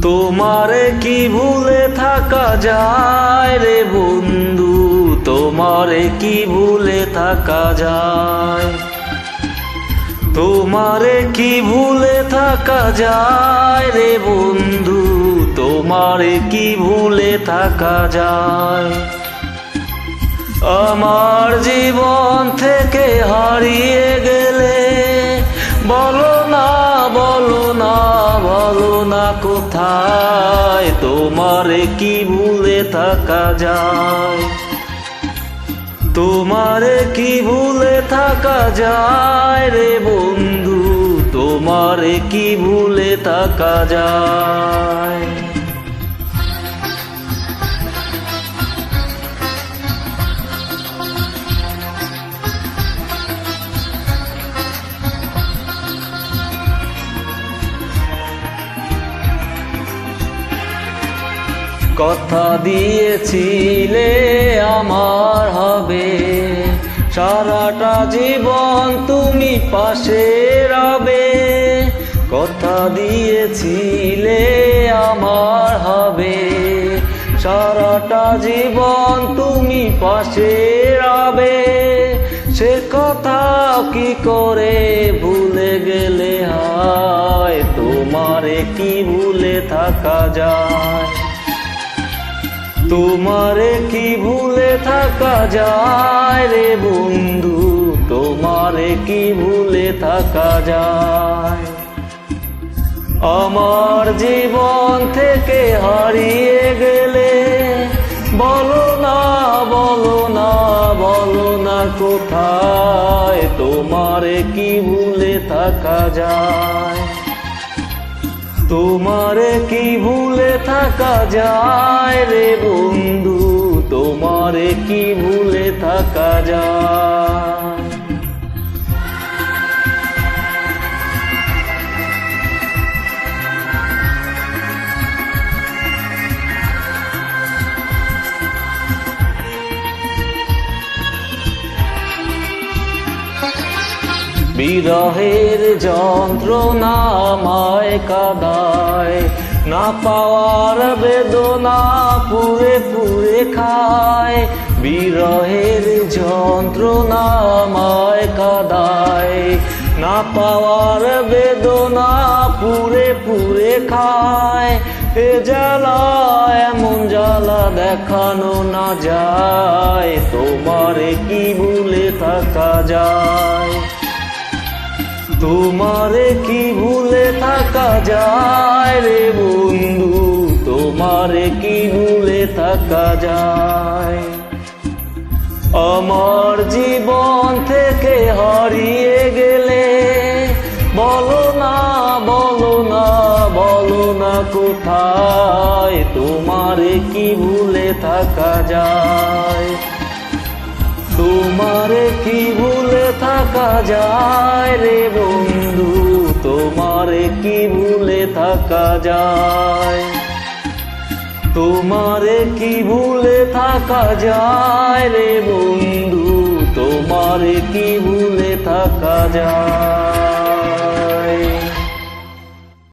তোমারে কি ভুলে থাকা যায় রে বন্ধু, তোমারে কি ভুলে থাকা যায়, তোমারে কি ভুলে থাকা যায় রে বন্ধু, তোমারে কি ভুলে থাকা যায়। আমার জীবন থেকে হারিয়ে গেলে বলো না, বলো না, বলো না কোথায়, তোমারে কি ভুলে থাকা যায়, তোমারে কি ভুলে থাকা যায় রে বন্ধু, তোমারে কি ভুলে থাকা যায়। কথা দিয়েছিলে আমার হবে, সারাটা জীবন তুমি পাশে রবে। কথা দিয়েছিলে আমার হবে, সারাটা জীবন তুমি পাশে রবে। সে কথা কি করে ভুলে গেলে হয়, তোমারে কি ভুলে থাকা যায়, তোমারে কি ভুলে থাকা যায় রে বন্ধু, তোমারে কি ভুলে থাকা যায়। আমার জীবন থেকে হারিয়ে গেলে বলো না, বলো না, বলো না কোথায়, তোমারে কি ভুলে থাকা যায়, তোমারে কি ভুলে থাকা যায় রে বন্ধু, তোমারে কি ভুলে থাকা যায়। বিরহের যন্ত্রণা আমায় কাঁদায়, না পাওয়ার বেদনা পুরে পুরে খায়। বিরহের যন্ত্রণা আমায় কাঁদায়, না পাওয়ার বেদনা পুরে পুরে খায়। এ জ্বালা এমন জ্বালা দেখানো না যায়, তোমারে কি ভুলে থাকা যায়, তোমারে কি ভুলে থাকা যায় রে বন্ধু, তোমারে কি ভুলে থাকা যায়। আমার জীবন থেকে হারিয়ে গেলে বলো না, বলো না, বলো না কোথায়, তোমারে কি ভুলে থাকা যায়, তোমারে কি ভুলে থাকা যায় রে বন্ধু, তোমারে কি ভুলে থাকা যায়, তোমারে কি ভুলে থাকা যায় রে বন্ধু, তোমারে কি ভুলে থাকা যায়।